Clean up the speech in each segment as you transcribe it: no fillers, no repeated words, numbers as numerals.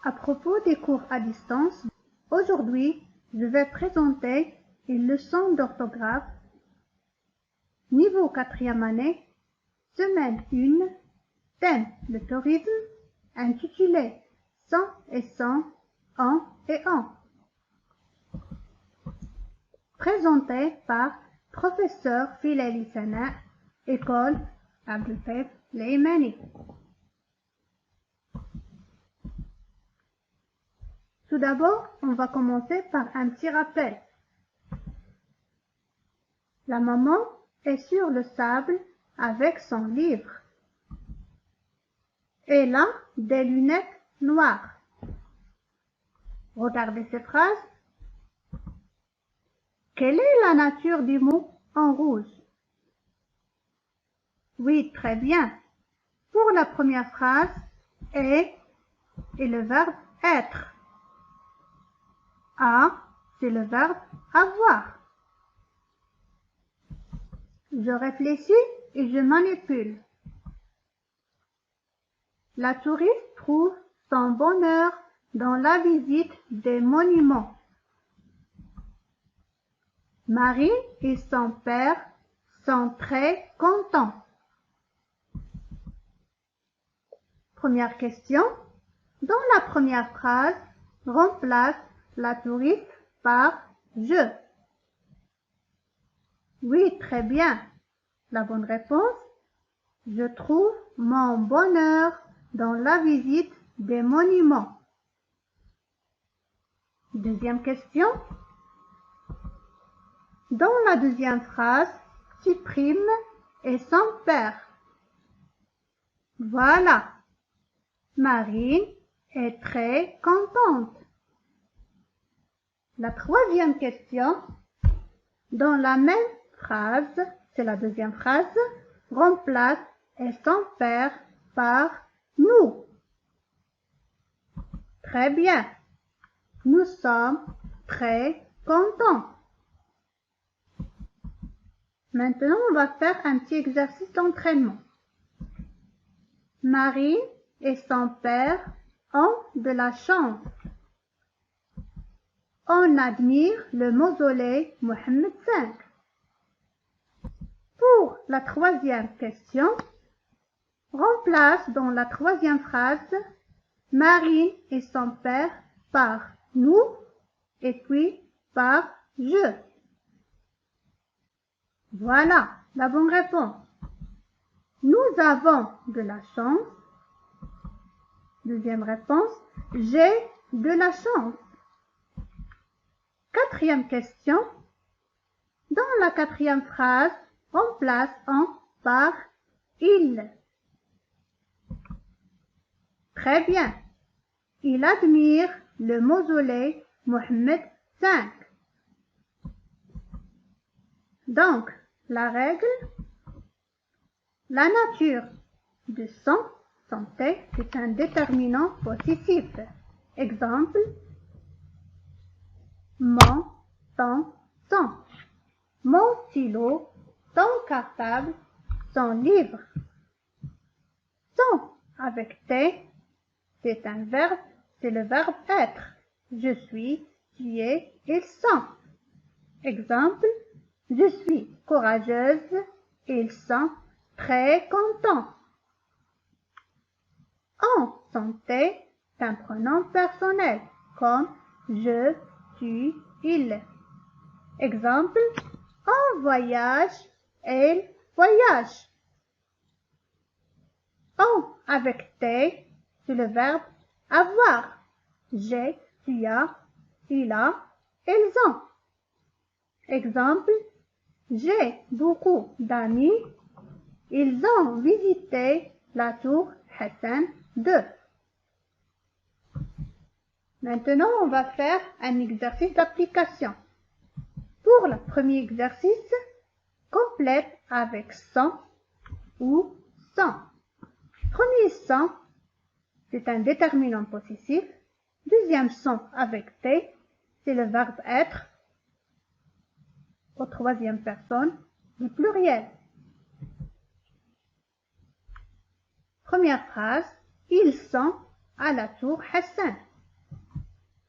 À propos des cours à distance, aujourd'hui, je vais présenter une leçon d'orthographe, niveau 4e année, semaine 1, thème le tourisme, intitulé 100 et 100, en et en. Présenté par professeur Filali Sana, école Abdelfaïf Leimani. Tout d'abord, on va commencer par un petit rappel. La maman est sur le sable avec son livre. Elle a des lunettes noires. Regardez ces phrases. Quelle est la nature du mot en rouge? Oui, très bien. Pour la première phrase, est le verbe être. A, c'est le verbe avoir. Je réfléchis et je manipule. La touriste trouve son bonheur dans la visite des monuments. Marie et son père sont très contents. Première question. Dans la première phrase, remplace la touriste par je. Oui, très bien. La bonne réponse, je trouve mon bonheur dans la visite des monuments. Deuxième question. Dans la deuxième phrase, supprime et son père. Voilà. Marine est très contente. La troisième question. Dans la même phrase, c'est la deuxième phrase, remplace et son père par nous. Très bien. Nous sommes très contents. Maintenant, on va faire un petit exercice d'entraînement. Marie et son père ont de la chance. On admire le mausolée Mohammed V. Pour la troisième question, remplace dans la troisième phrase Marie et son père par nous et puis par je. Voilà la bonne réponse. Nous avons de la chance. Deuxième réponse, j'ai de la chance. Quatrième question. Dans la quatrième phrase, remplace en par il. Très bien. Il admire le mausolée Mohammed V. Donc, la règle, la nature de santé est un déterminant positif. Exemple, mon, ton, son. Mon stylo, ton cartable, son livre. Son avec T, c'est un verbe, c'est le verbe être. Je suis, tu es, ils sont. Exemple, je suis courageuse, ils sont très contents. En santé, c'est un pronom personnel, comme je, tu, il. Exemple, en voyage, elle voyage. En avec T, c'est le verbe avoir. J'ai, tu as, il a, ils ont. Exemple, j'ai beaucoup d'amis. Ils ont visité la tour Hassan II. Maintenant, on va faire un exercice d'application. Pour le premier exercice, complète avec 100 ou 100. Premier 100, c'est un déterminant possessif. Deuxième 100 avec T, c'est le verbe être au troisième personne du pluriel. Première phrase, ils sont à la tour Hassan.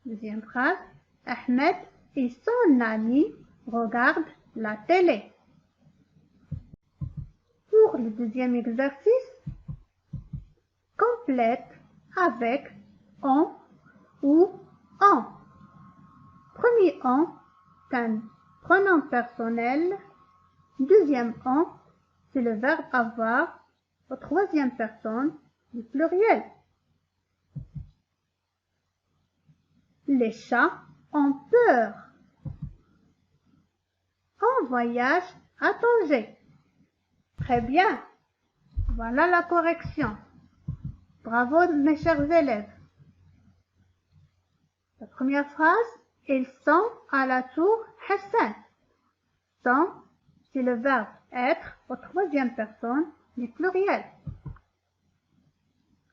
Deuxième phrase. Ahmed et son ami regardent la télé. Pour le deuxième exercice, complète avec on ou en. Premier on, c'est un pronom personnel. Deuxième on, c'est le verbe avoir au troisième personne du pluriel. Les chats ont peur. On voyage à Tanger. Très bien. Voilà la correction. Bravo mes chers élèves. La première phrase, ils sont à la tour Hassan. Sont, c'est le verbe être au troisième personne du pluriel.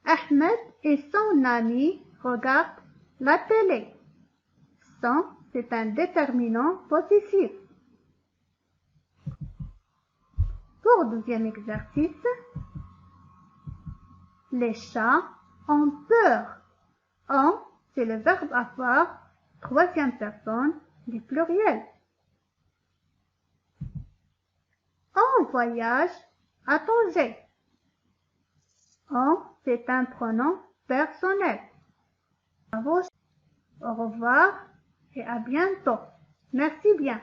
Ahmed et son ami regardent la télé. Sont, c'est un déterminant possessif. Pour le deuxième exercice, les chats ont peur. Ont, c'est le verbe avoir, troisième personne du pluriel. On voyage à Tanger. On, c'est un pronom personnel. Bravo, au revoir et à bientôt. Merci bien.